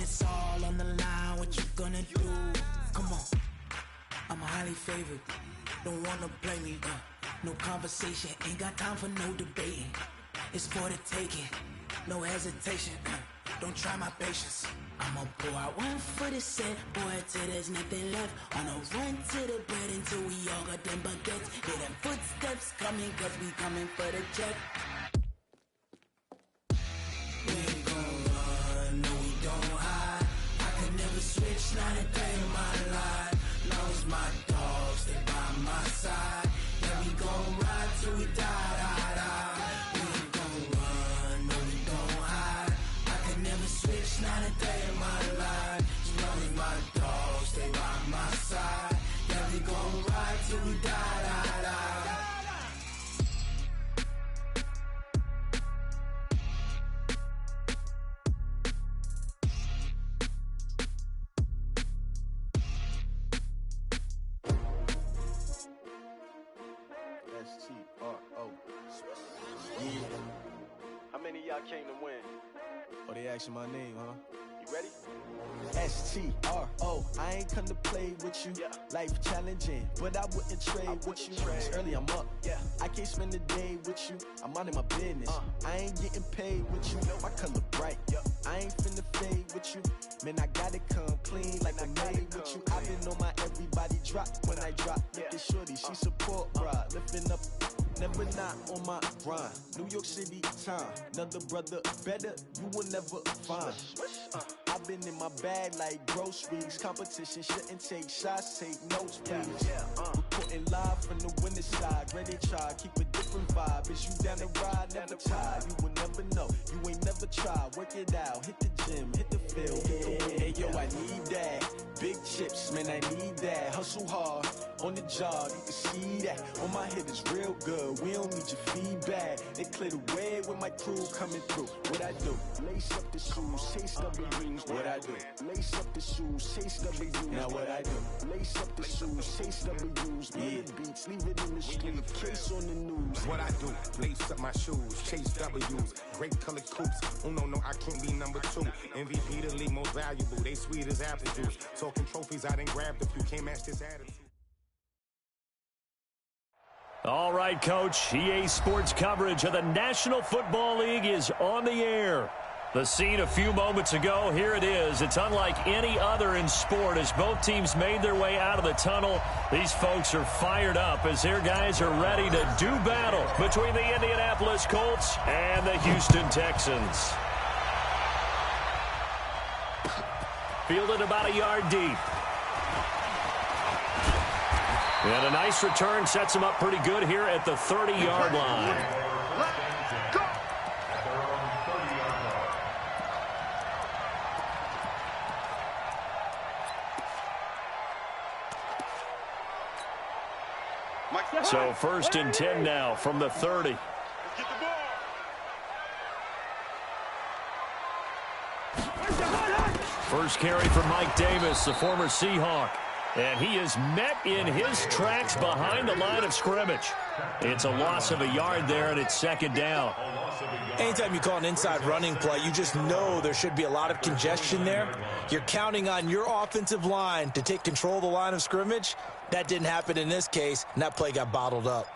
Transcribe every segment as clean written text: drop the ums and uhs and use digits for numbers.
it's all on the line, what you gonna do? Come on, I'm highly favored. Don't wanna play me, no conversation, ain't got time for no debating. It's for the taking, no hesitation, don't try my patience. I'ma pour out one for the set, boy, till there's nothing left. On a run to the bread until we all got them baguettes. Hear them footsteps coming, cause we coming for the check. We ain't gon' run, no we don't hide. I can never switch, not a day in my life. Long as my dogs stay by my side. Yeah, we gon' ride till we die, die, die. We ain't gon' run, no we don't hide. I can never switch, not a day in my life. As long as my dogs stay by my side. Yeah, we gon' ride till we die, die, die. S-T-R-O. Yeah. How many of y'all came to win? Oh, they asking my name, huh? You ready? S-T-R-O. I ain't come to play with you. Life challenging, but I wouldn't trade with you. It's early, I'm up. I can't spend the day with you. I'm out of my business. I ain't getting paid with you. My color bright. I ain't finna fade with you. Man, I gotta come clean like I made with you. I've been on my everybody drop when I drop. Look at shorty, she support ride. Lifting up, never not on my grind. New York City time, another brother better, you will never find. I've been in my bag like groceries. Competition shouldn't take shots, take notes, please. Reporting live from the winning side. Ready to try, keep a different vibe. Is you down the ride, never tired. You will never know, you ain't never tried. Work it out, hit the gym, hit the field, hit the win. Hey yo, I need that. Big chips, man, I need that. Hustle hard, on the job, you can see that. On my head is real good, we don't need your feedback. They clear the way with my crew coming through. What I do? Lace up the shoes, chase W's. What I do? Lace up the shoes, chase W's. Now what I do? Lace up the shoes, chase W's. Beat beats, leave it in the street, case on the news. What I do? Lace up my shoes, chase W's. Great colored coops. Oh no, I can't be number 2. MVP the league most valuable. They sweet as apple juice. Talking trophies, I didn't grab the few. Can't match this attitude. All right, Coach. EA Sports coverage of the National Football League is on the air. The scene a few moments ago, here it is. It's unlike any other in sport as both teams made their way out of the tunnel. These folks are fired up as their guys are ready to do battle between the Indianapolis Colts and the Houston Texans. Fielded about a yard deep. And a nice return sets him up pretty good here at the 30-yard line. So 1st and 10 now from the 30. First carry for Mike Davis, the former Seahawk. And he is met in his tracks behind the line of scrimmage. It's a loss of a yard there, and it's 2nd down. Anytime you call an inside running play, you just know there should be a lot of congestion there. You're counting on your offensive line to take control of the line of scrimmage. That didn't happen in this case, and that play got bottled up.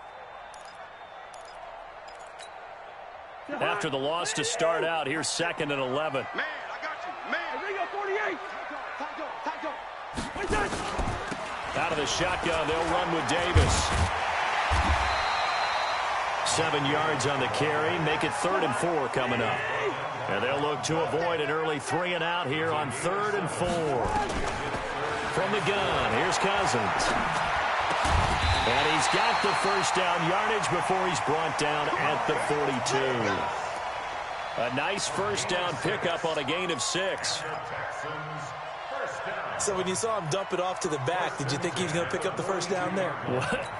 After the loss to start out, here's 2nd and 11. Man, I got you. Man, I got 48. Out of the shotgun, they'll run with Davis. 7 yards on the carry. Make it 3rd and 4 coming up. And they'll look to avoid an early 3 and out here on 3rd and 4. From the gun, here's Cousins. And he's got the first down yardage before he's brought down at the 42. A nice first down pickup on a gain of 6. So when you saw him dump it off to the back, did you think he was going to pick up the first down there?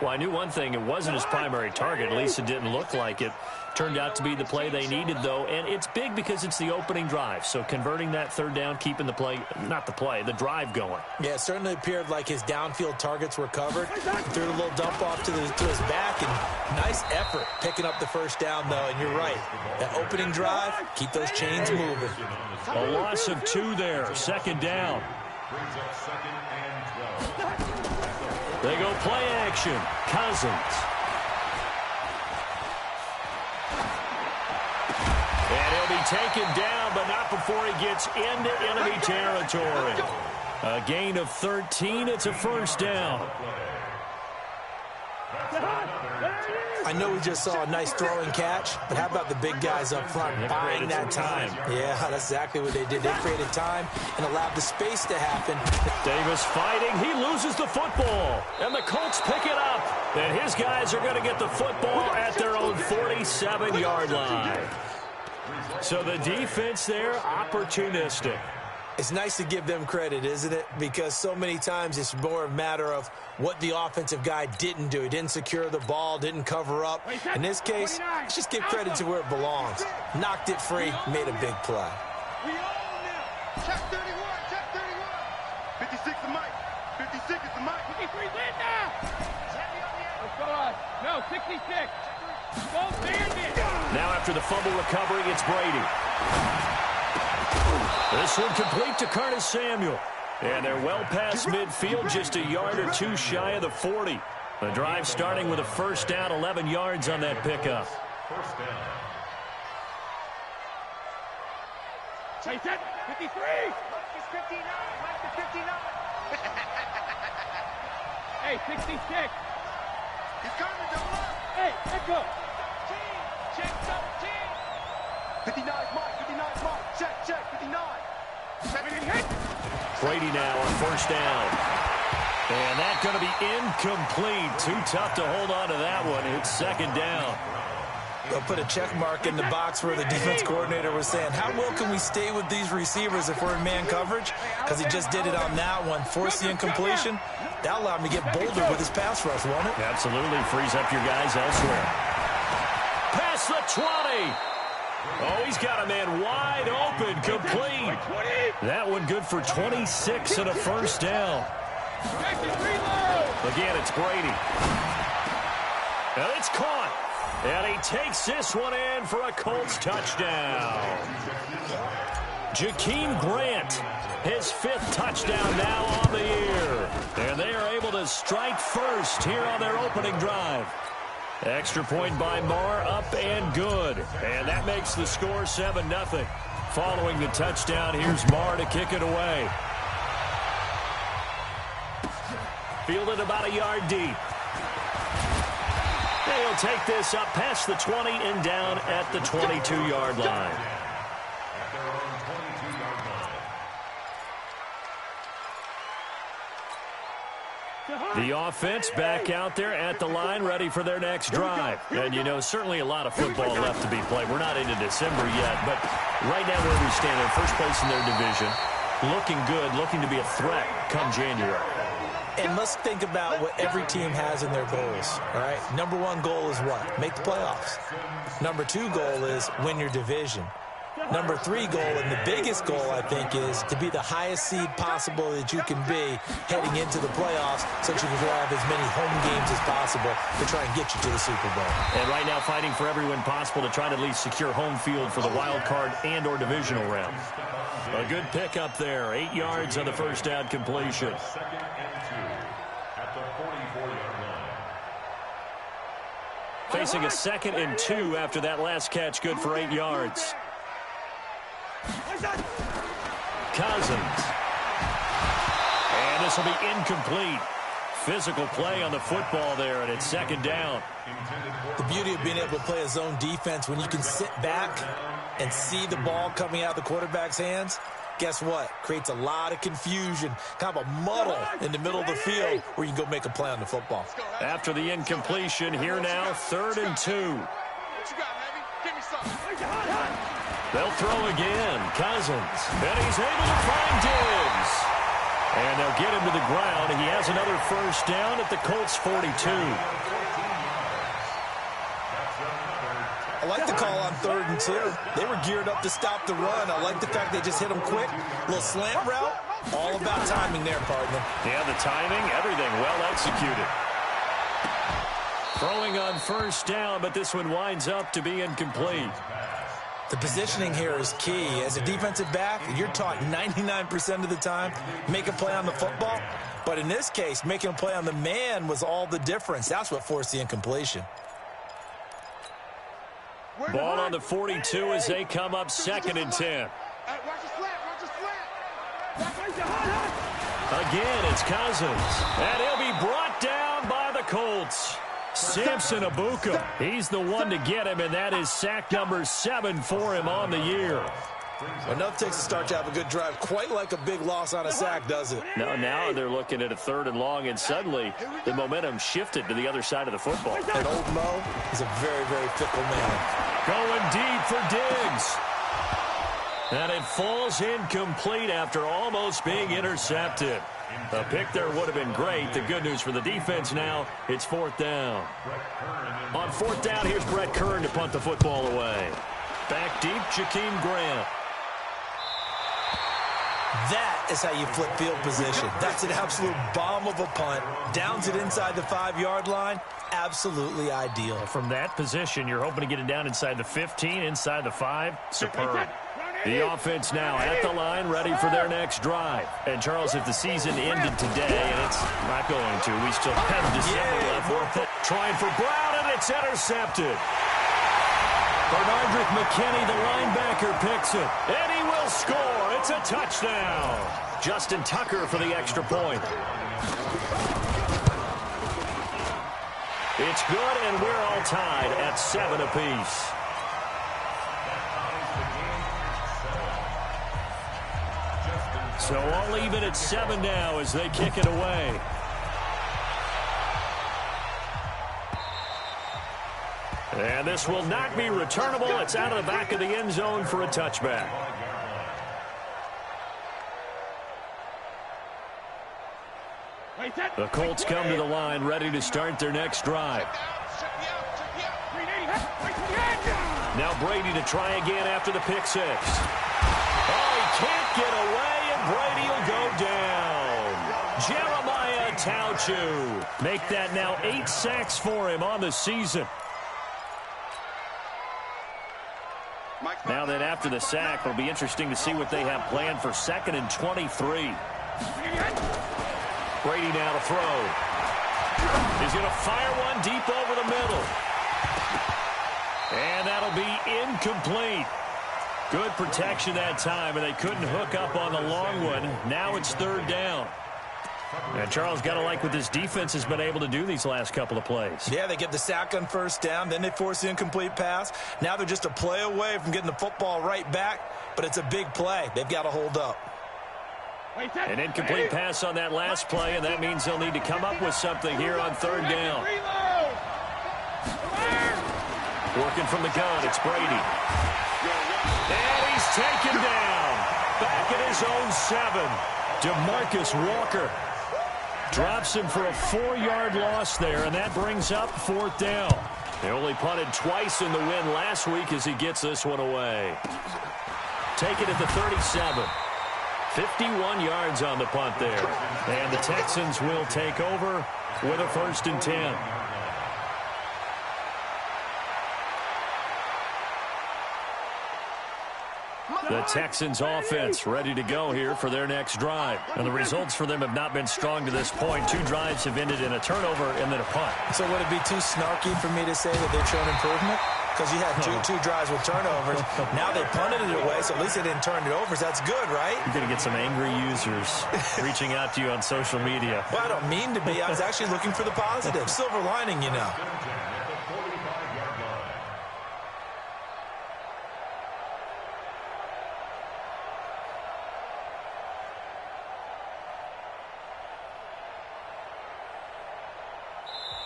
Well, I knew one thing. It wasn't his primary target. At least it didn't look like it. Turned out to be the play they needed, though. And it's big because it's the opening drive. So converting that third down, keeping the drive going. Yeah, it certainly appeared like his downfield targets were covered. Threw a little dump off to his back. And nice effort picking up the first down, though. And you're right. That opening drive, keep those chains moving. A loss of 2 there. Second down. They go play action. Cousins. And he'll be taken down, but not before he gets into enemy territory. A gain of 13. It's a first down. I know we just saw a nice throwing catch, but how about the big guys up front buying that time? Yeah, that's exactly what they did. They created time and allowed the space to happen. Davis fighting. He loses the football. And the Colts pick it up. And his guys are going to get the football at their own 47-yard line. So the defense there, opportunistic. It's nice to give them credit, isn't it? Because so many times it's more a matter of what the offensive guy didn't do. He didn't secure the ball, didn't cover up. In this case, let's just give credit to where it belongs. Knocked it free, made a big play. We own now. Check 31, check 31. 56 the mic. 56 is the mic. 53 win now. Let's go on. No, 66. Go Bandit. Now after the fumble recovery, it's Brady. This one complete to Curtis Samuel. And they're well past midfield, just a yard or two shy of the 40. The drive starting with a first down, 11 yards on that pickup. First down. Chase it. 53. Mike is 59. Mike is 59. Hey, 66. He's coming, don't look. Hey, let's go. Check, double team. 59 Mike, 59 Mike. Check, 59. 70 hit. Brady now on first down. And that's going to be incomplete. Too tough to hold on to that one. It's second down. They'll put a check mark in the box where the defense coordinator was saying, how well can we stay with these receivers if we're in man coverage? Because he just did it on that one. Force the incompletion. That allowed him to get bolder with his pass rush, won't it? Absolutely. Frees up your guys elsewhere. Past the 20. Oh, he's got a man wide open, complete. That one good for 26 and a first down. Again, it's Brady. And it's caught. And he takes this one in for a Colts touchdown. Jakeem Grant, his 5th touchdown now on the year. And they are able to strike first here on their opening drive. Extra point by Marr, up and good. And that makes the score 7-0. Following the touchdown, here's Marr to kick it away. Fielded about a yard deep. They'll take this up past the 20 and down at the 22-yard line. The offense back out there at the line, ready for their next drive. And, you know, certainly a lot of football left to be played. We're not into December yet, but right now where we stand in first place in their division, looking good, looking to be a threat come January. And let's think about what every team has in their goals, all right? Number 1 goal is what? Make the playoffs. Number 2 goal is win your division. Number 3 goal, and the biggest goal, I think, is to be the highest seed possible that you can be heading into the playoffs so that you can have as many home games as possible to try and get you to the Super Bowl. And right now fighting for every win possible to try to at least secure home field for the wild card and or divisional round. A good pick up there. 8 yards on the first down completion. Facing a 2nd and 2 after that last catch, good for 8 yards. Cousins. And this will be incomplete. Physical play on the football there, and it's second down. The beauty of being able to play a zone defense when you can sit back and see the ball coming out of the quarterback's hands, guess what? Creates a lot of confusion, kind of a muddle in the middle of the field where you can go make a play on the football. After the incompletion, here now, 3rd and 2. They'll throw again. Cousins. And he's able to find Diggs. And they'll get him to the ground. He has another first down at the Colts 42. I like the call on 3rd and 2. They were geared up to stop the run. I like the fact they just hit him quick. A little slant route. All about timing there, partner. Yeah, the timing, everything well executed. Throwing on first down, but this one winds up to be incomplete. The positioning here is key. As a defensive back, you're taught 99% of the time, make a play on the football. But in this case, making a play on the man was all the difference. That's what forced the incompletion. Ball on the 42 as they come up 2nd and 10. Again, it's Cousins. And he'll be brought down by the Colts. Samson Abuka. He's the one to get him, and that is sack number 7 for him on the year. Enough takes to start to have a good drive. Quite like a big loss on a sack, does it? Now they're looking at a 3rd and long, and suddenly the momentum shifted to the other side of the football. And old Mo is a very, very fickle man. Going deep for Diggs. And it falls incomplete after almost being intercepted. A pick there would have been great. The good news for the defense now, it's 4th down. On 4th down, here's Brett Kern to punt the football away. Back deep, Jakeem Grant. That is how you flip field position. That's an absolute bomb of a punt. Downs it inside the 5-yard line. Absolutely ideal. From that position, you're hoping to get it down inside the 15, inside the 5. Superb. The offense now at the line, ready for their next drive. And, Charles, if the season ended today, and it's not going to, we still have December left. Trying for Brown, and it's intercepted. Bernardrick McKinney, the linebacker, picks it. And he will score. It's a touchdown. Justin Tucker for the extra point. It's good, and we're all tied at 7 apiece. So all even at 7 now as they kick it away. And this will not be returnable. It's out of the back of the end zone for a touchback. The Colts come to the line, ready to start their next drive. Now Brady to try again after the pick 6. Oh, he can't get away, and Brady will go down. Jeremiah Tauchu. Make that now 8 sacks for him on the season. Now that after the sack, it'll be interesting to see what they have planned for 2nd and 23. Brady now to throw. He's going to fire one deep over the middle. And that'll be incomplete. Good protection that time, and they couldn't hook up on the long one. Now it's 3rd down. And Charles, got to like what this defense has been able to do these last couple of plays. Yeah, they get the sack on 1st down, then they force the incomplete pass. Now they're just a play away from getting the football right back, but it's a big play. They've got to hold up. An incomplete pass on that last play, and that means they'll need to come up with something here on 3rd down. Working from the gun, it's Brady. And he's taken down. Back at his own 7. DeMarcus Walker drops him for a 4-yard loss there, and that brings up 4th down. They only punted twice in the win last week as he gets this one away. Take it at the 37. 51 yards on the punt there. And the Texans will take over with a 1st and 10. The Texans offense ready to go here for their next drive. And the results for them have not been strong to this point. 2 drives have ended in a turnover and then a punt. So would it be too snarky for me to say that they've shown improvement? Because you had two drives with turnovers. Now they punted it away, so at least they didn't turn it over. So that's good, right? You're going to get some angry users reaching out to you on social media. Well, I don't mean to be. I was actually looking for the positive. Silver lining, you know.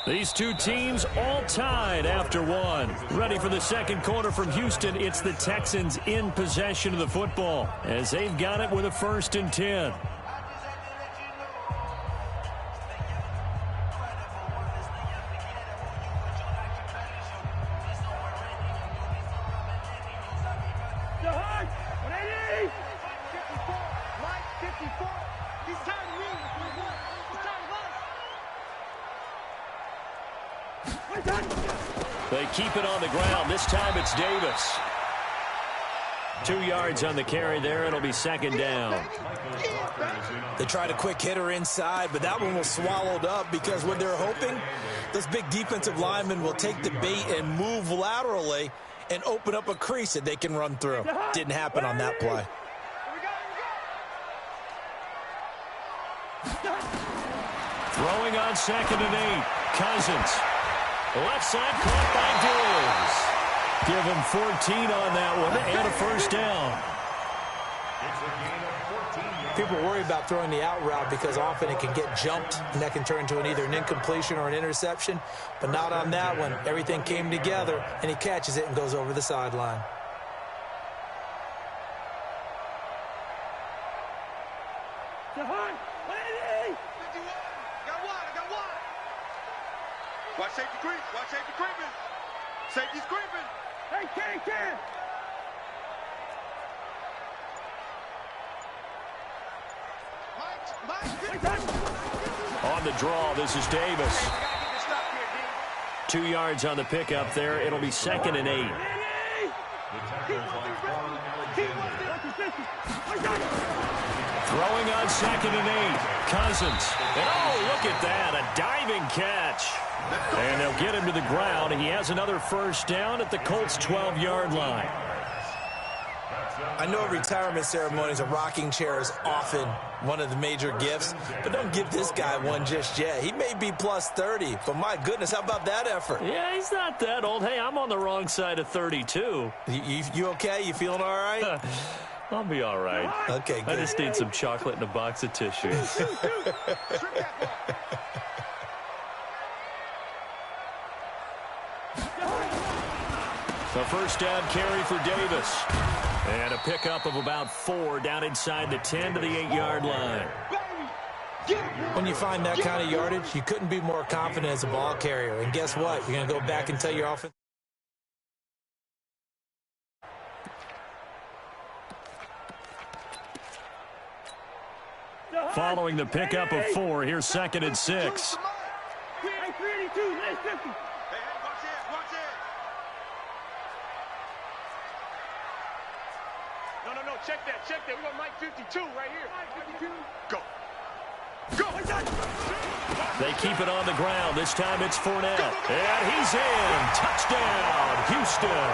These two teams all tied after 1. Ready for the second quarter from Houston. It's the Texans in possession of the football as they've got it with a 1st and 10. They keep it on the ground. This time it's Davis. 2 yards on the carry there. It'll be second down. They tried a quick hitter inside, but that one was swallowed up because what they're hoping, this big defensive lineman will take the bait and move laterally and open up a crease that they can run through. Didn't happen on that play. Throwing on 2nd and 8. Cousins. Left side caught by Diggs. Give him 14 on that one and a first down. People worry about throwing the out route because often it can get jumped and that can turn into either an incompletion or an interception, but not on that one. Everything came together and he catches it and goes over the sideline. Watch safety creep. Watch safety creeping. Safety's creeping. Hey, Ken. On the draw, this is Davis. 2 yards on the pickup there. It'll be 2nd and 8. Throwing on 2nd and 8. Cousins. And oh, look at that. A diving catch. And they'll get him to the ground. He has another first down at the Colts' 12-yard line. I know at retirement ceremonies, a rocking chair is often one of the major gifts, but don't give this guy one just yet. He may be plus 30, but my goodness, how about that effort? Yeah, he's not that old. Hey, I'm on the wrong side of 32. You okay? You feeling all right? I'll be all right. Okay, good. I just need some chocolate and a box of tissues. The first down carry for Davis. And a pickup of about 4 down inside the 10 to the 8-yard line. When you find that kind of yardage, you couldn't be more confident as a ball carrier. And guess what? You're going to go back and tell your offense. Following the pickup of 4, here's 2nd and 6. No, check that. We got Mike 52 right here. Mike 52. Go. They keep it on the ground. This time it's Fournette. And he's in. Touchdown, Houston.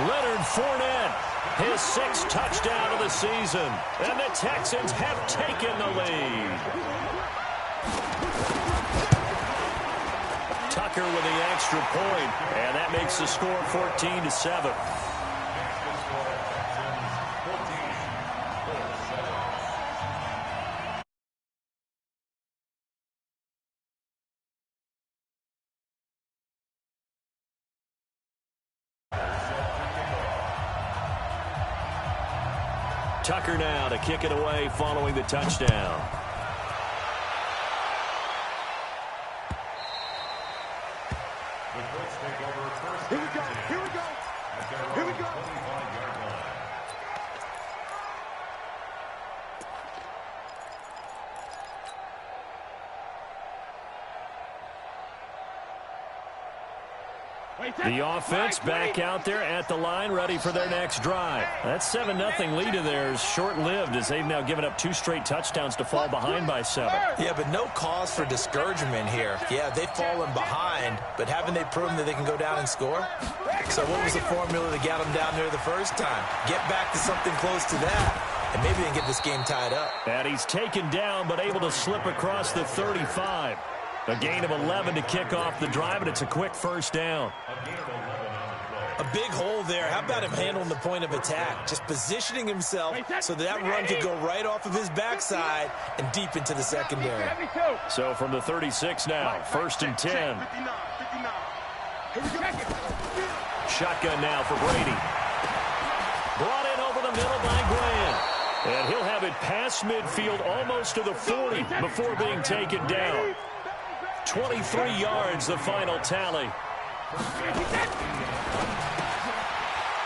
Leonard Fournette, his 6th touchdown of the season. And the Texans have taken the lead. Tucker with the extra point. And that makes the score 14-7. Tucker now to kick it away following the touchdown. Here we go. The offense back out there at the line, ready for their next drive. That 7-0 lead of theirs short-lived as they've now given up 2 straight touchdowns to fall behind by 7. Yeah, but no cause for discouragement here. Yeah, they've fallen behind, but haven't they proven that they can go down and score? So what was the formula that got them down there the first time? Get back to something close to that, and maybe they can get this game tied up. And he's taken down, but able to slip across the 35. A gain of 11 to kick off the drive, and it's a quick first down. A big hole there. How about him handling the point of attack? Just positioning himself so that run could go right off of his backside and deep into the secondary. So from the 36 now, 1st and 10. Shotgun now for Brady. Brought in over the middle by Graham. And he'll have it past midfield almost to the 40 before being taken down. 23 yards, the final tally.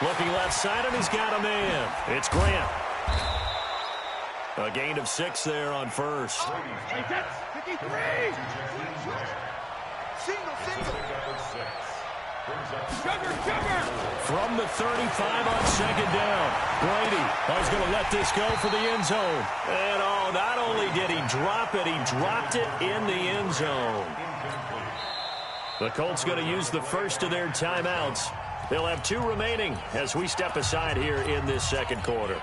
Looking left side, and he's got a man. It's Grant. A gain of 6 there on first. 53. From the 35 on second down. Brady is going to let this go for the end zone. And not only did he drop it, he dropped it in the end zone. The Colts going to use the first of their timeouts. They'll have 2 remaining as we step aside here in this second quarter.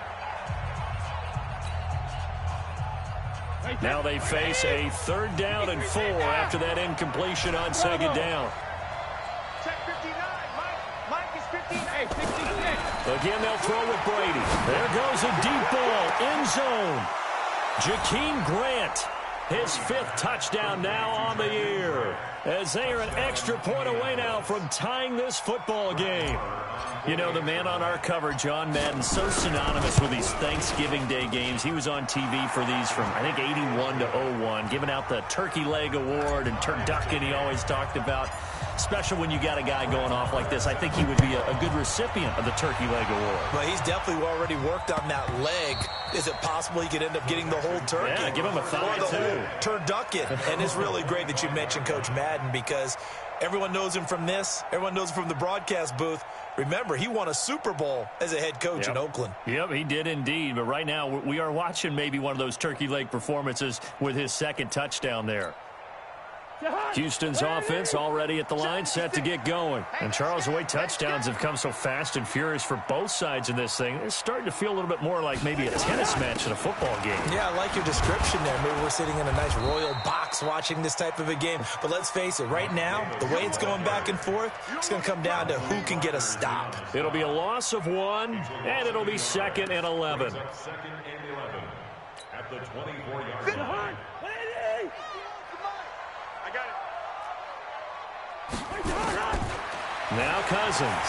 Now they face a 3rd down and 4 after that incompletion on second down. Again, they'll throw with Brady. There goes a deep ball, end zone. Jakeem Grant, his 5th touchdown now on the year, as they are an extra point away now from tying this football game. You know, the man on our cover, John Madden, so synonymous with these Thanksgiving Day games. He was on TV for these from, I think, 81 to 01, giving out the Turkey Leg Award and turducken he always talked about. Special when you got a guy going off like this. I think he would be a good recipient of the Turkey Leg Award. Well, he's definitely already worked on that leg. Is it possible he could end up getting the whole turkey? Yeah, give him a thigh, or the whole turducken. And it's really great that you mentioned Coach Madden, because everyone knows him from this. Everyone knows him from the broadcast booth. Remember, he won a Super Bowl as a head coach in Oakland. Yep, he did indeed. But right now, we are watching maybe one of those turkey leg performances with his 2nd touchdown there. Houston's offense already at the line, set to get going. And Charles, the way touchdowns have come so fast and furious for both sides in this thing, it's starting to feel a little bit more like maybe a tennis match in a football game. Yeah, I like your description there. Maybe we're sitting in a nice royal box watching this type of a game. But let's face it, right now, the way it's going back and forth, it's going to come down to who can get a stop. It'll be a loss of 1, and it'll be 2nd and 11. At the 24-yard line. Now Cousins.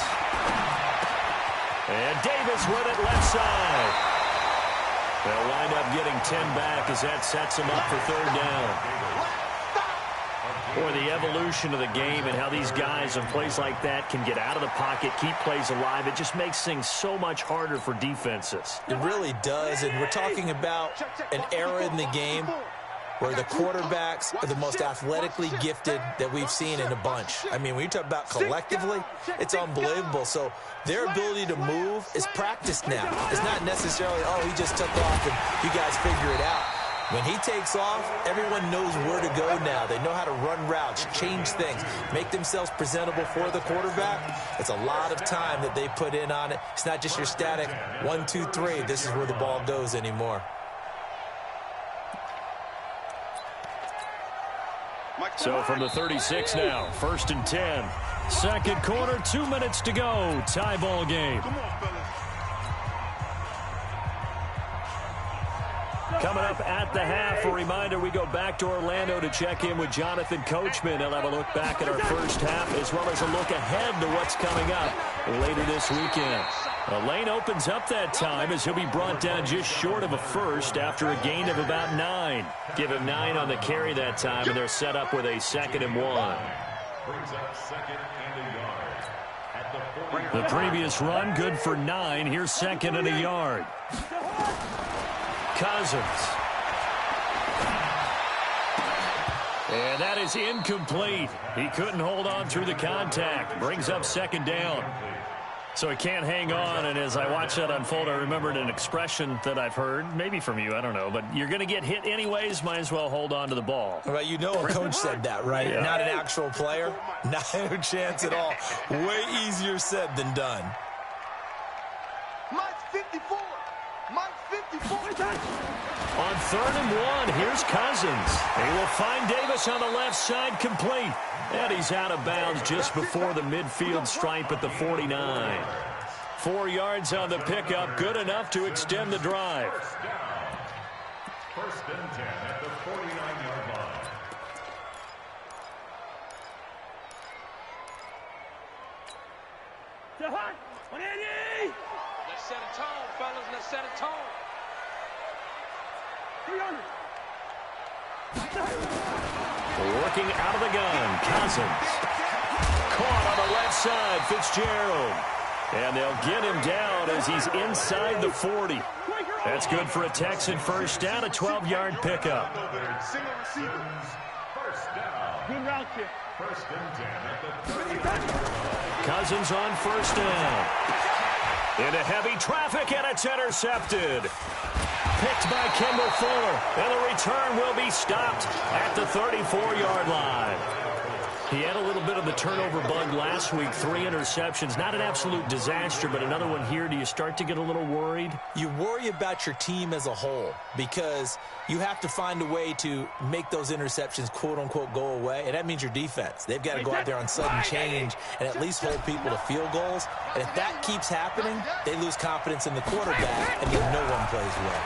And Davis with it left side. They'll wind up getting 10 back as that sets them up for 3rd down. Boy, the evolution of the game and how these guys in plays like that can get out of the pocket, keep plays alive, it just makes things so much harder for defenses. It really does, and we're talking about an era in the game where the quarterbacks are the most athletically gifted that we've seen in a bunch. I mean, when you talk about collectively, it's unbelievable. So their ability to move is practiced now. It's not necessarily, oh, he just took off and you guys figure it out. When he takes off, everyone knows where to go now. They know how to run routes, change things, make themselves presentable for the quarterback. It's a lot of time that they put in on it. It's not just your static 1, 2, 3. This is where the ball goes anymore. So from the 36 now, 1st and 10. Second quarter, 2 minutes to go. Tie ball game. Coming up at the half, a reminder, we go back to Orlando to check in with Jonathan Coachman. He'll have a look back at our first half as well as a look ahead to what's coming up later this weekend. The lane opens up that time as he'll be brought down just short of a first after a gain of about 9. Give him 9 on the carry that time, and they're set up with a 2nd and 1. The previous run, good for 9. Here's 2nd and a yard. Cousins. And that is incomplete. He couldn't hold on through the contact. Brings up 2nd down. So he can't hang on, and as I watch that unfold, I remembered an expression that I've heard, maybe from you, I don't know, but you're going to get hit anyways, might as well hold on to the ball. Well, you know a coach said that, right? Yeah. Not an actual player. Not a chance at all. Way easier said than done. Mike's 54. Mike's 54. On 3rd and 1, here's Cousins. He will find Davis on the left side, complete. And he's out of bounds just before the midfield stripe at the 49. 4 yards on the pickup, good enough to extend the drive. 1st and 10 at the 49-yard line. Let's set a tone, fellas. Let's set a tone. 300. Working out of the gun, Cousins. Caught on the left side, Fitzgerald. And they'll get him down as he's inside the 40. That's good for a Texan first down, a 12-yard pickup. Single receivers. First down. Good route kick. Cousins on first down. Into heavy traffic, and it's intercepted. Picked by Kendall Fuller, and the return will be stopped at the 34-yard line. He had a little bit of the turnover bug last week, 3 interceptions. Not an absolute disaster, but another one here. Do you start to get a little worried? You worry about your team as a whole because you have to find a way to make those interceptions, quote-unquote, go away, and that means your defense. They've got to go out there on sudden change and at least hold people to field goals. And if that keeps happening, they lose confidence in the quarterback, and then no one plays well.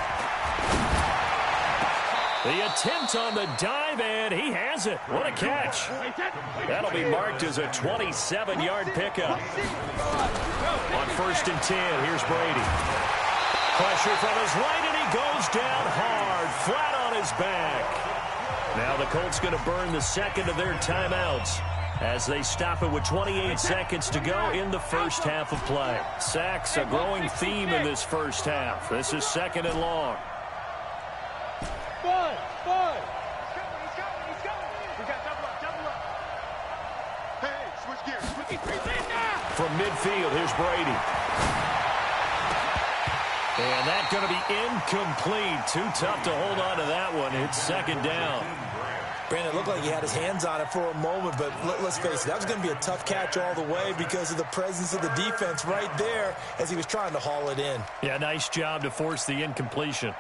The attempt on the dive, and he has it. What a catch. That'll be marked as a 27-yard pickup. On first and 10, here's Brady. Pressure from his right, and he goes down hard, flat on his back. Now the Colts going to burn the second of their timeouts as they stop it with 28 seconds to go in the first half of play. Sacks, a growing theme in this first half. This is second and long. Five. He's coming. We got double up. Hey, switch gears. From midfield, here's Brady. And that's going to be incomplete. Too tough to hold on to that one. It's second down. Brandon, it looked like he had his hands on it for a moment, but let's face it, that was going to be a tough catch all the way because of the presence of the defense right there as he was trying to haul it in. Yeah, nice job to force the incompletion.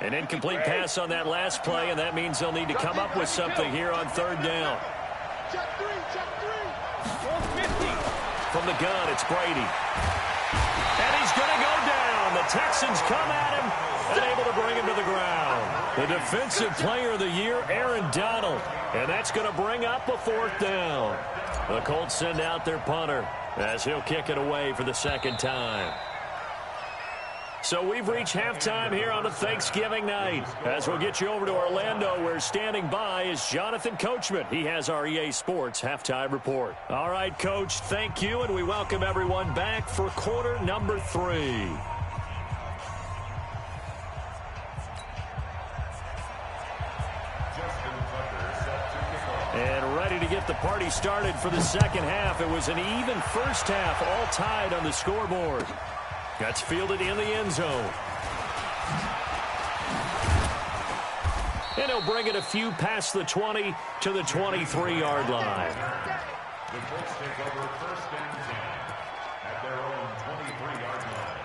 An incomplete pass on that last play, and that means they'll need to come up with something here on third down. Check three. From the gun, it's Brady. And he's going to go down. The Texans come at him and able to bring him to the ground. The Defensive Player of the Year, Aaron Donald. And that's going to bring up a fourth down. The Colts send out their punter as he'll kick it away for the second time. So we've reached halftime here on a Thanksgiving night. As we'll get you over to Orlando, where standing by is Jonathan Coachman. He has our EA Sports halftime report. All right, Coach, thank you, and we welcome everyone back for quarter number 3. And ready to get the party started for the second half. It was an even first half, all tied on the scoreboard. That's fielded in the end zone. And he'll bring it a few past the 20 to the 23-yard line. The Colts take over first and 10 at their own 23-yard line.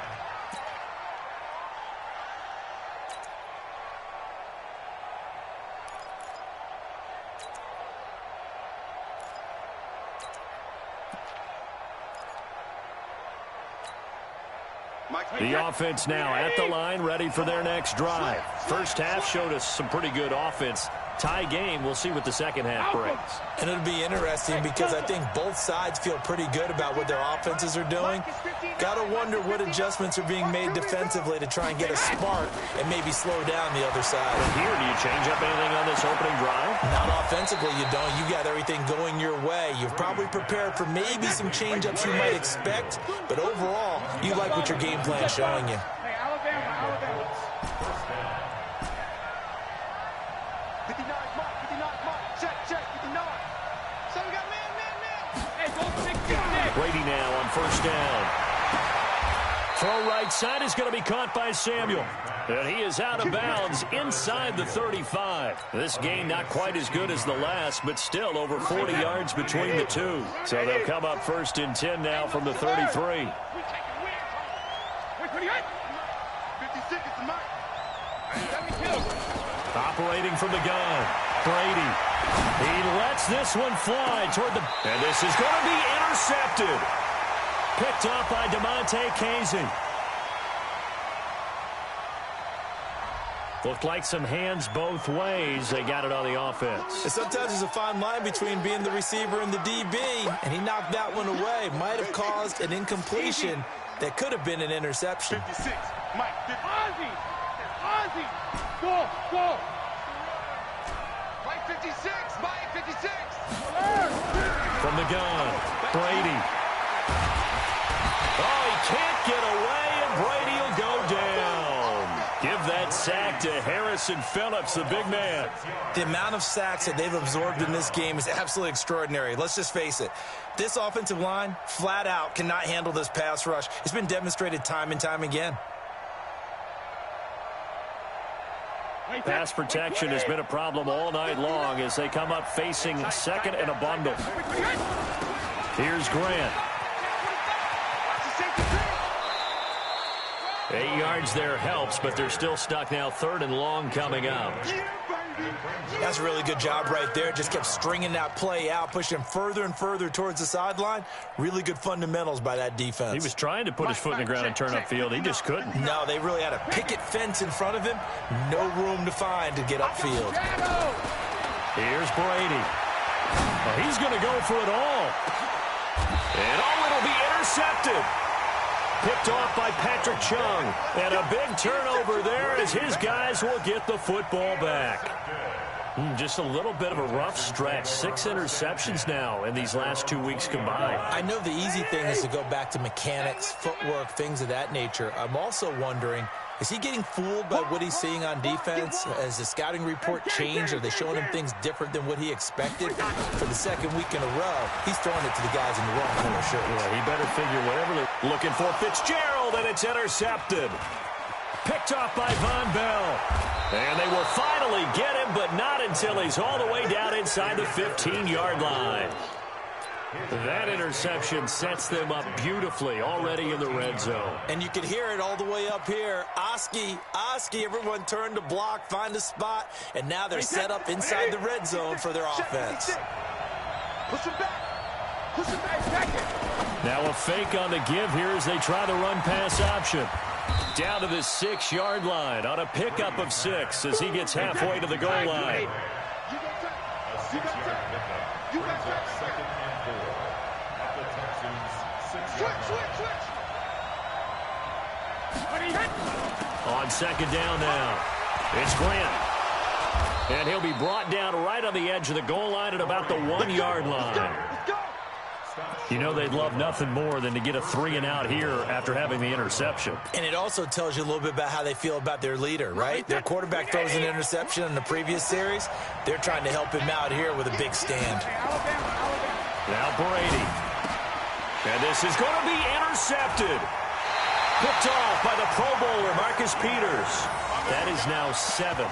The offense now at the line, ready for their next drive. First half showed us some pretty good offense. Tie game, we'll see what the second half brings. And it'll be interesting because I think both sides feel pretty good about what their offenses are doing. Got to wonder what adjustments are being made defensively to try and get a spark and maybe slow down the other side. Here, do you change up anything on this opening drive? Not offensively, you don't. You got everything going your way. You've probably prepared for maybe some change-ups you might expect, but overall, you like what your game plan is showing you. Hey, Alabama. 59 mark. Check, 59. So we got man. Hey, go 66. Brady now on first down. Throw right side is going to be caught by Samuel. And he is out of bounds inside the 35. This game not quite as good as the last, but still over 40 yards between the two. So they'll come up first and 10 now from the 33. 56 is the mark. Operating from the gun, Brady. He lets this one fly toward the... And this is going to be intercepted. Picked off by DeMonte Casey. Looked like some hands both ways. They got it on the offense. And sometimes there's a fine line between being the receiver and the DB, and he knocked that one away. Might have caused an incompletion that could have been an interception. 56, Mike. Ozzy. Go. Mike 56. From the gun, Brady. Oh, he can't get away, and Brady will go down. Give that sack to Harrison Phillips, the big man. The amount of sacks that they've absorbed in this game is absolutely extraordinary. Let's just face it. This offensive line, flat out, cannot handle this pass rush. It's been demonstrated time and time again. Pass protection has been a problem all night long as they come up facing second and a bundle. Here's Grant. 8 yards there helps, but they're still stuck now. 3rd and long coming up. That's a really good job right there. Just kept stringing that play out, pushing further and further towards the sideline. Really good fundamentals by that defense. He was trying to put his foot in the ground and turn upfield. He just couldn't. No, they really had a picket fence in front of him. No room to find to get upfield. Here's Brady. Well, he's going to go for it all. And it'll be intercepted. Picked off by Patrick Chung. And a big turnover there as his guys will get the football back. Just a little bit of a rough stretch. 6 interceptions now in these last 2 weeks combined. I know the easy thing is to go back to mechanics, footwork, things of that nature. I'm also wondering, is he getting fooled by what he's seeing on defense? Has the scouting report changed? Are they showing him things different than what he expected? For the 2nd week in a row, he's throwing it to the guys in the wrong color shirts. Yeah, he better figure whatever they're looking for. Fitzgerald, and it's intercepted. Picked off by Von Bell. And they will finally get him, but not until he's all the way down inside the 15-yard line. That interception sets them up beautifully already in the red zone. And you can hear it all the way up here. Oski, everyone turned to block, find a spot, and now they're set up inside the red zone for their offense. Push him back. Push him back. Now a fake on the give here as they try the run-pass option. Down to the 6-yard line on a pickup of 6 as he gets halfway to the goal line. On 2nd down now, it's Grant. And he'll be brought down right on the edge of the goal line at about the 1-yard line. You know they'd love nothing more than to get a 3-and-out here after having the interception. And it also tells you a little bit about how they feel about their leader, right? Their quarterback throws an interception in the previous series. They're trying to help him out here with a big stand. Now Brady. And this is going to be intercepted. Picked off by the Pro Bowler, Marcus Peters. That is now 7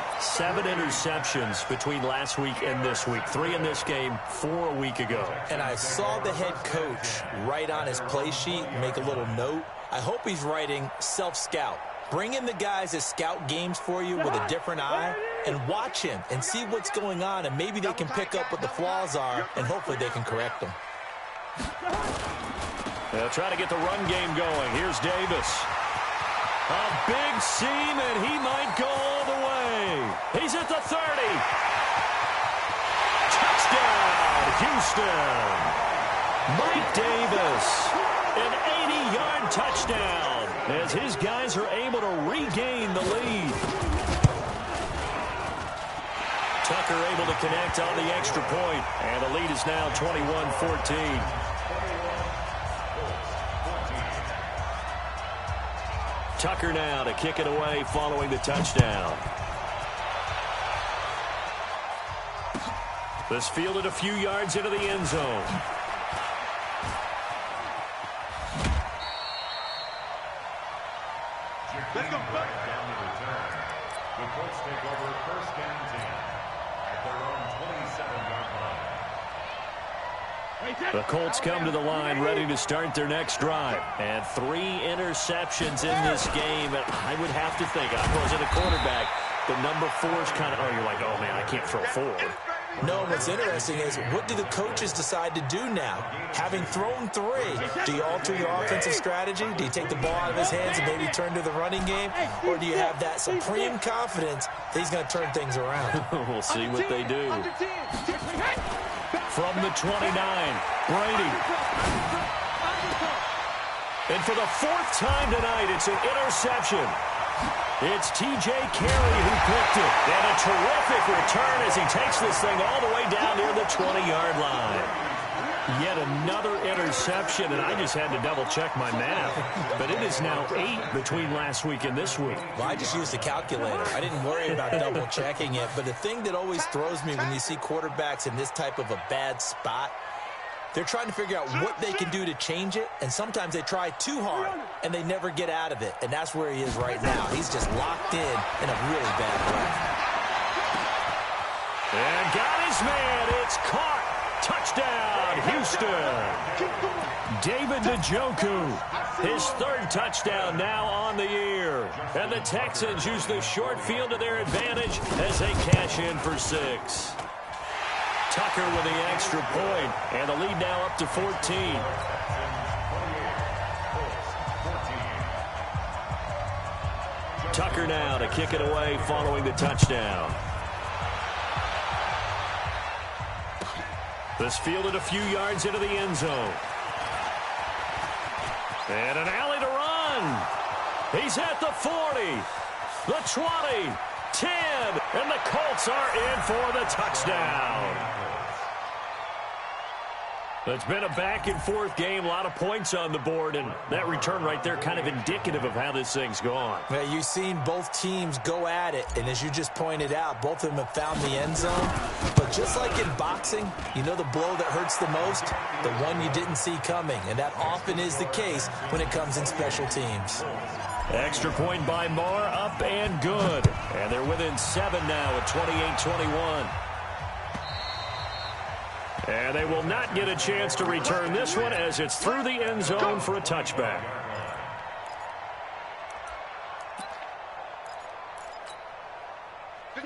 interceptions between last week and this week. 3 in this game, 4 a week ago. And I saw the head coach write on his play sheet, make a little note. I hope he's writing self-scout. Bring in the guys that scout games for you with a different eye and watch him and see what's going on, and maybe they can pick up what the flaws are, and hopefully they can correct them. They'll try to get the run game going. Here's Davis. A big seam, and he might go all the way. He's at the 30. Touchdown, Houston. Mike Davis, an 80-yard touchdown as his guys are able to regain the lead. Tucker able to connect on the extra point, and the lead is now 21-14. Tucker now to kick it away following the touchdown. This fielded a few yards into the end zone. Let's go. Down the return. The Colts take over 1st and 10 at their own 27-yard line. The Colts come to the line ready to start their next drive. And 3 interceptions in this game. And I would have to think, I wasn't a quarterback, but number 4 is kind of, oh, you're like, oh, man, I can't throw 4. No, what's interesting is, what do the coaches decide to do now? Having thrown 3, do you alter your offensive strategy? Do you take the ball out of his hands and maybe turn to the running game? Or do you have that supreme confidence that he's going to turn things around? We'll see what they do. From the 29, Brady. And for the 4th time tonight, it's an interception. It's T.J. Carey who picked it. And a terrific return as he takes this thing all the way down near the 20-yard line. Yet another interception, and I just had to double-check my math. But it is now 8 between last week and this week. Well, I just used a calculator. I didn't worry about double-checking it. But the thing that always throws me when you see quarterbacks in this type of a bad spot, they're trying to figure out what they can do to change it, and sometimes they try too hard, and they never get out of it. And that's where he is right now. He's just locked in a really bad way. And got his man. It's caught. Touchdown, Houston. David Njoku, his 3rd touchdown now on the year. And the Texans use the short field to their advantage as they cash in for 6. Tucker with the extra point, and the lead now up to 14. Tucker now to kick it away following the touchdown. This fielded a few yards into the end zone. And an alley to run. He's at the 40, the 20, 10, and the Colts are in for the touchdown. It's been a back-and-forth game, a lot of points on the board, and that return right there kind of indicative of how this thing's gone. Yeah, you've seen both teams go at it, and as you just pointed out, both of them have found the end zone. But just like in boxing, you know the blow that hurts the most? The one you didn't see coming, and that often is the case when it comes in special teams. Extra point by Marr, up and good. And they're within 7 now at 28-21. And they will not get a chance to return this one as it's through the end zone for a touchback.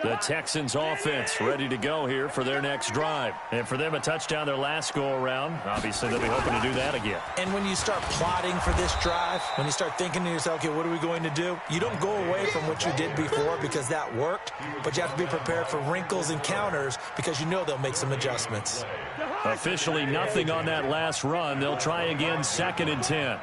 The Texans offense ready to go here for their next drive. And for them, a touchdown their last go-around. Obviously, they'll be hoping to do that again. And when you start plotting for this drive, when you start thinking to yourself, okay, what are we going to do? You don't go away from what you did before because that worked, but you have to be prepared for wrinkles and counters because you know they'll make some adjustments. Officially nothing on that last run. They'll try again, 2nd and 10.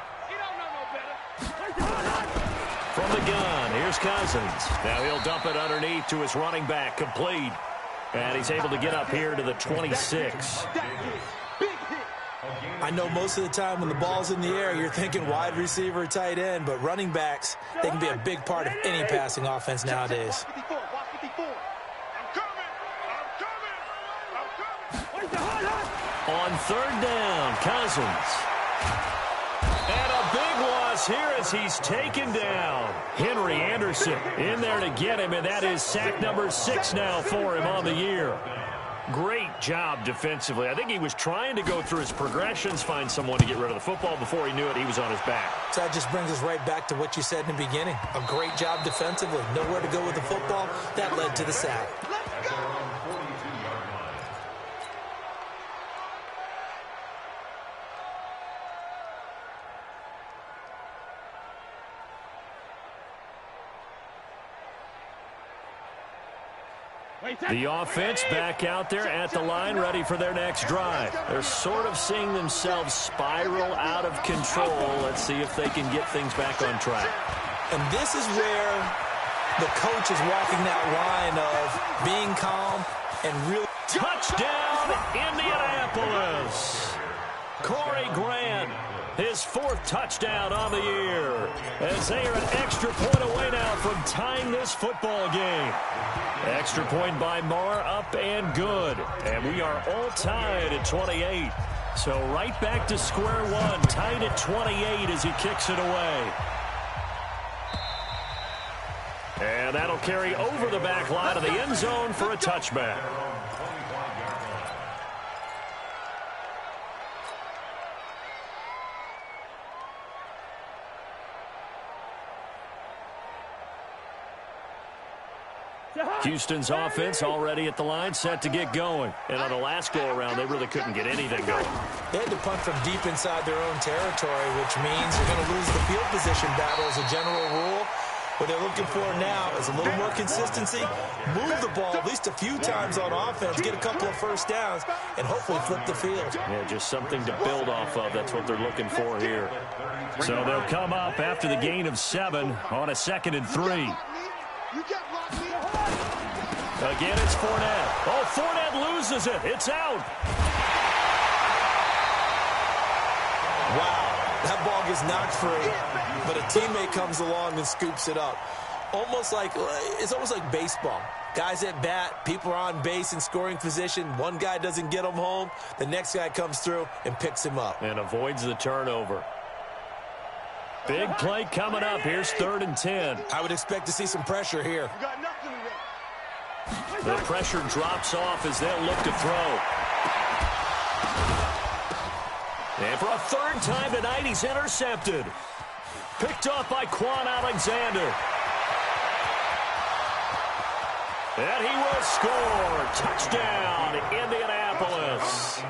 From the gun, here's Cousins. Now he'll dump it underneath to his running back, complete. And he's able to get up here to the 26. I know most of the time when the ball's in the air, you're thinking wide receiver, tight end, but running backs, they can be a big part of any passing offense nowadays. On 3rd down, Cousins. And a big loss here as he's taken down. Henry Anderson in there to get him, and that is sack number 6 now for him on the year. Great job defensively. I think he was trying to go through his progressions, find someone to get rid of the football. Before he knew it, he was on his back. So that just brings us right back to what you said in the beginning. A great job defensively. Nowhere to go with the football. That led to the sack. The offense back out there at the line, ready for their next drive. They're sort of seeing themselves spiral out of control. Let's see if they can get things back on track. And this is where the coach is walking that line of being calm and really... Touchdown, Indianapolis! Corey Grant, his 4th touchdown on the year, as they are an extra point away now from tying this football game. Extra point by Marr, up and good. And we are all tied at 28. So right back to square one, tied at 28 as he kicks it away. And that'll carry over the back line of the end zone for a touchback. Houston's offense already at the line, set to get going. And on the last go-around, they really couldn't get anything going. They had to punt from deep inside their own territory, which means you're going to lose the field position battle as a general rule. What they're looking for now is a little more consistency, move the ball at least a few times on offense, get a couple of first downs, and hopefully flip the field. Yeah, just something to build off of. That's what they're looking for here. So they'll come up after the gain of 7 on a 2nd and 3. Again, it's Fournette. Oh, Fournette loses it. It's out. Wow, that ball gets knocked free, but a teammate comes along and scoops it up. It's almost like baseball. Guys at bat, people are on base in scoring position. One guy doesn't get him home. The next guy comes through and picks him up. And avoids the turnover. Big play coming up. Here's 3rd and 10. I would expect to see some pressure here. The pressure drops off as they'll look to throw. And for a 3rd time tonight, he's intercepted. Picked off by Quan Alexander. And he will score. Touchdown, Indianapolis.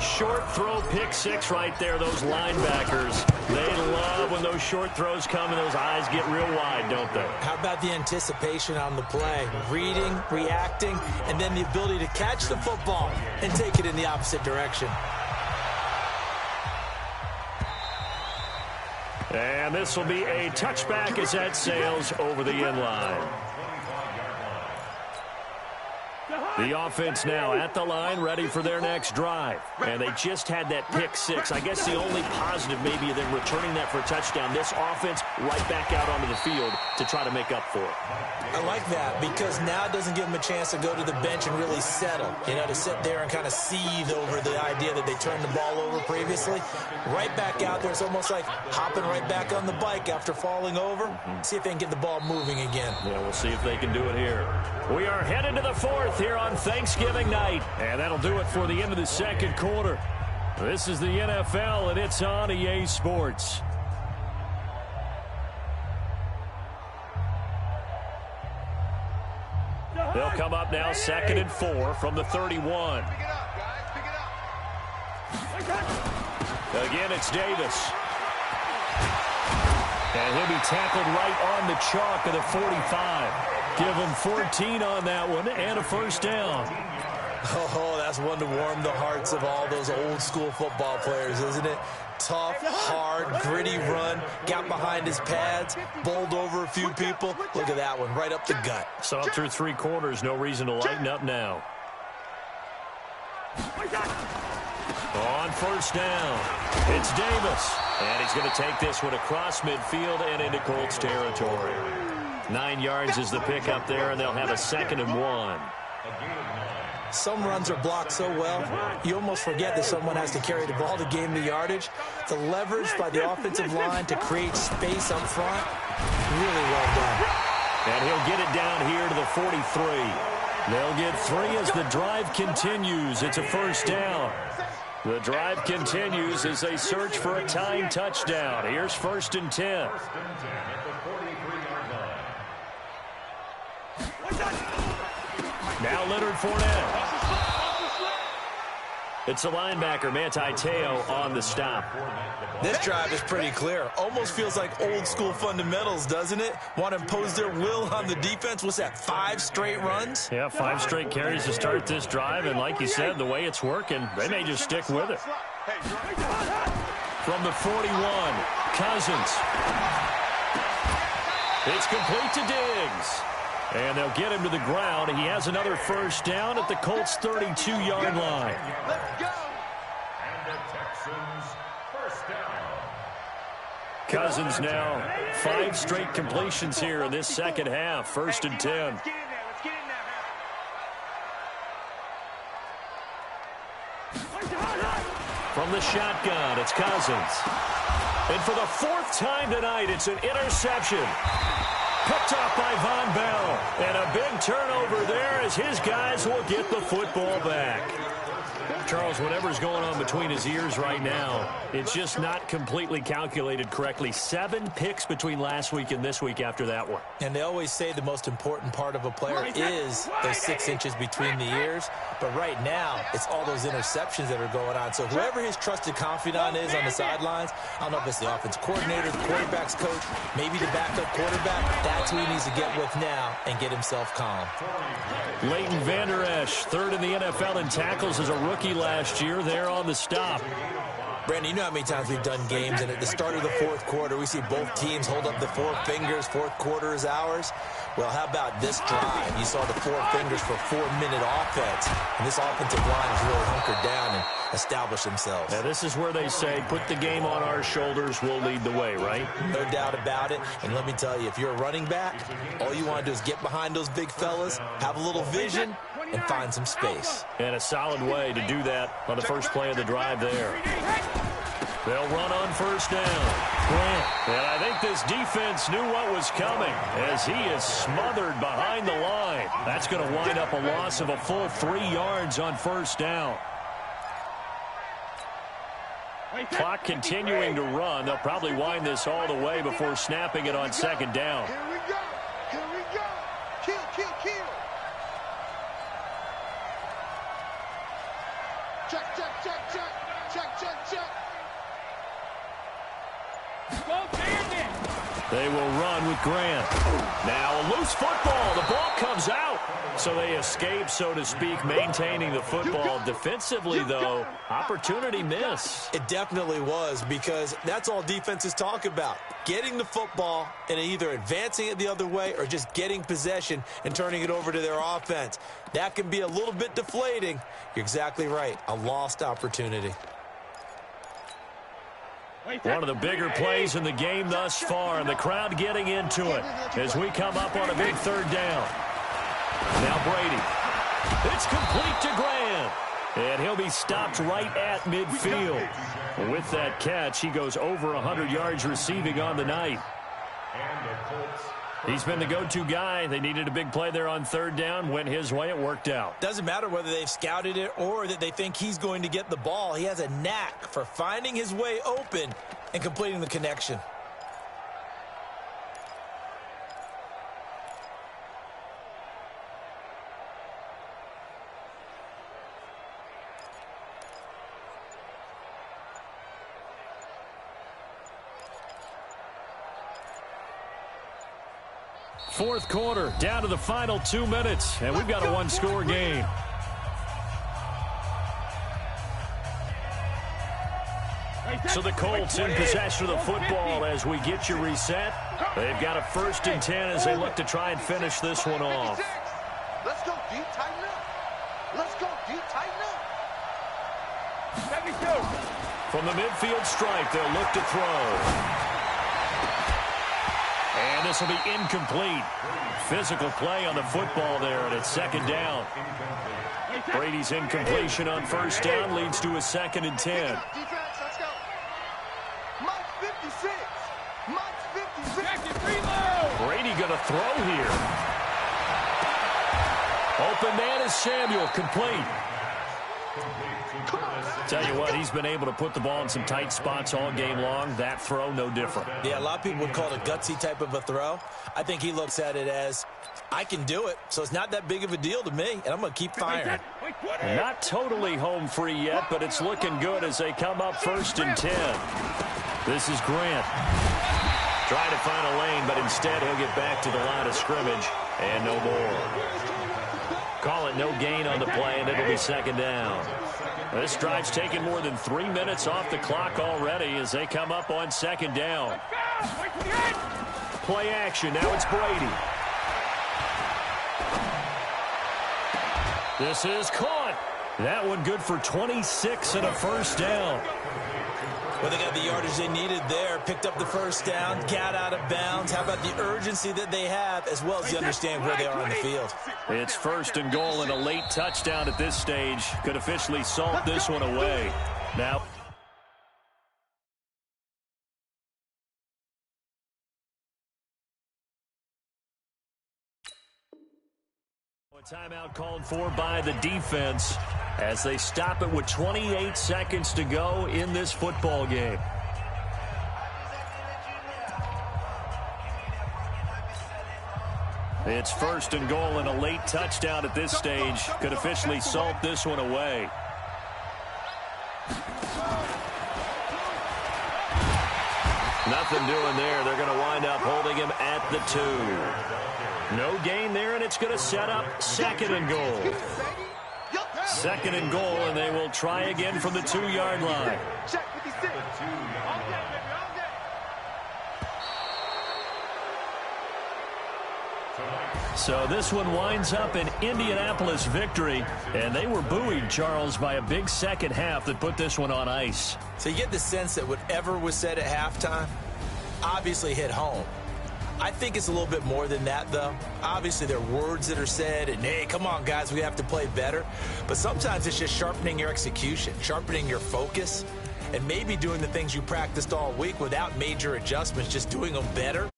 Short throw, pick 6 right there. Those linebackers, they love when those short throws come and those eyes get real wide, don't they? How about the anticipation on the play? Reading, reacting, and then the ability to catch the football and take it in the opposite direction. And this will be a touchback as that sails over the end line. The offense now at the line, ready for their next drive. And they just had that pick 6. I guess the only positive maybe of them returning that for a touchdown. This offense right back out onto the field to try to make up for it. I like that because now it doesn't give them a chance to go to the bench and really settle. You know, to sit there and kind of seethe over the idea that they turned the ball over previously. Right back out there. It's almost like hopping right back on the bike after falling over. See if they can get the ball moving again. Yeah, we'll see if they can do it here. We are headed to the 4th here on Thanksgiving night. And that'll do it for the end of the 2nd quarter. This is the NFL, and it's on EA Sports. They'll come up now 2nd and 4 from the 31. Again, it's Davis. And he'll be tackled right on the chalk of the 45. Give him 14 on that one and a 1st down. Oh, that's one to warm the hearts of all those old school football players, isn't it? Tough, hard, gritty run, got behind his pads, bowled over a few people. Look at that one, right up the gut. So through 3 quarters, no reason to lighten up now. On 1st down, it's Davis. And he's going to take this one across midfield and into Colts territory. 9 yards is the pickup there, and they'll have a 2nd and 1. Some runs are blocked so well, you almost forget that someone has to carry the ball to gain the yardage. The leverage by the offensive line to create space up front, really well done. And he'll get it down here to the 43. They'll get 3 as the drive continues. It's a 1st down. The drive continues as they search for a tying touchdown. Here's 1st and 10. Now Leonard Fournette. It's a linebacker, Manti Te'o, on the stop. This drive is pretty clear. Almost feels like old school fundamentals, doesn't it? Want to impose their will on the defense. What's that, 5 straight runs? Yeah, 5 straight carries to start this drive. And like you said, the way it's working, they may just stick with it. From the 41, Cousins. It's complete to Diggs. And they'll get him to the ground. He has another 1st down at the Colts' 32-yard line. Let's go. And the Texans' 1st down. Cousins now 5 straight completions here in this 2nd half. 1st and 10. From the shotgun, it's Cousins. And for the 4th time tonight, it's an interception. Picked up by Von Bell. And a big turnover there as his guys will get the football back. Charles, whatever's going on between his ears right now, it's just not completely calculated correctly. 7 picks between last week and this week after that one. And they always say the most important part of a player is those 6 inches between the ears. But right now, it's all those interceptions that are going on. So whoever his trusted confidant is on the sidelines, I don't know if it's the offense coordinator, the quarterback's coach, maybe the backup quarterback, that's who he needs to get with now and get himself calm. Leighton Vander Esch, 3rd in the NFL in tackles as a rookie last year. There on the stop. Brandon, you know how many times we've done games, and at the start of the fourth quarter, we see both teams hold up the four fingers, fourth quarter is ours. Well, how about this drive? You saw the four fingers for 4-minute offense, and this offensive line has really hunkered down and established themselves. Now, this is where they say, put the game on our shoulders, we'll lead the way, right? No doubt about it, and let me tell you, if you're a running back, all you want to do is get behind those big fellas, have a little vision, and find some space. And a solid way to do that on the first play of the drive there. They'll run on first down. Grant. And I think this defense knew what was coming as he is smothered behind the line. That's going to wind up a loss of a full 3 yards on first down. Clock continuing to run. They'll probably wind this all the way before snapping it on second down. Here we go. Here we go. Kill, kill, kill. Check, check, check, check. Check, check, check. They will run with Grant. Now a loose football. The ball comes out. So they escape, so to speak, maintaining the football. Defensively, though, opportunity miss. It definitely was, because that's all defenses talk about. Getting the football and either advancing it the other way or just getting possession and turning it over to their offense. That can be a little bit deflating. You're exactly right. A lost opportunity. One of the bigger plays in the game thus far, and the crowd getting into it as we come up on a big third down. Now Brady. It's complete to Grant. And he'll be stopped right at midfield. With that catch, he goes over 100 yards receiving on the night. He's been the go-to guy. They needed a big play there on third down. Went his way. It worked out. Doesn't matter whether they've scouted it or that they think he's going to get the ball. He has a knack for finding his way open and completing the connection. Fourth quarter, down to the final 2 minutes, and we've got a one-score game. So the Colts in possession of the football as we get you reset. They've got a 1st and 10 as they look to try and finish this one off. Let's go deep, tighten up. Let's go deep, tighten up. From the midfield stripe, they'll look to throw. And this will be incomplete. Physical play on the football there, and it's second down. Brady's incompletion on first down leads to a 2nd and 10. Defense, let's go. Mike 56. Mike 56. Brady going to throw here. Open man is Samuel, complete. Tell you what, he's been able to put the ball in some tight spots all game long. That throw, no different. Yeah, a lot of people would call it a gutsy type of a throw. I think he looks at it as, I can do it, so it's not that big of a deal to me, and I'm going to keep firing. Not totally home free yet, but it's looking good as they come up 1st and 10. This is Grant. Trying to find a lane, but instead he'll get back to the line of scrimmage, and no more. Call it no gain on the play, and it'll be second down. This drive's taken more than 3 minutes off the clock already as they come up on second down. Play action. Now it's Brady. This is caught. That one good for 26 and a first down. Well, they got the yardage they needed there, picked up the first down, got out of bounds. How about the urgency that they have, as well as you understand where they are on the field? It's 1st and goal, and a late touchdown at this stage could officially salt this one away. Now, a timeout called for by the defense as they stop it with 28 seconds to go in this football game. It's 1st and goal, and a late touchdown at this stage could officially salt this one away. Nothing doing there. They're going to wind up holding him at the 2. No gain there, and it's going to set up 2nd and goal. 2nd and goal, and they will try again from the 2-yard line. All day, baby, all day. So this one winds up an Indianapolis victory, and they were buoyed, Charles, by a big second half that put this one on ice. So you get the sense that whatever was said at halftime obviously hit home. I think it's a little bit more than that, though. Obviously, there are words that are said, and, hey, come on, guys, we have to play better. But sometimes it's just sharpening your execution, sharpening your focus, and maybe doing the things you practiced all week without major adjustments, just doing them better.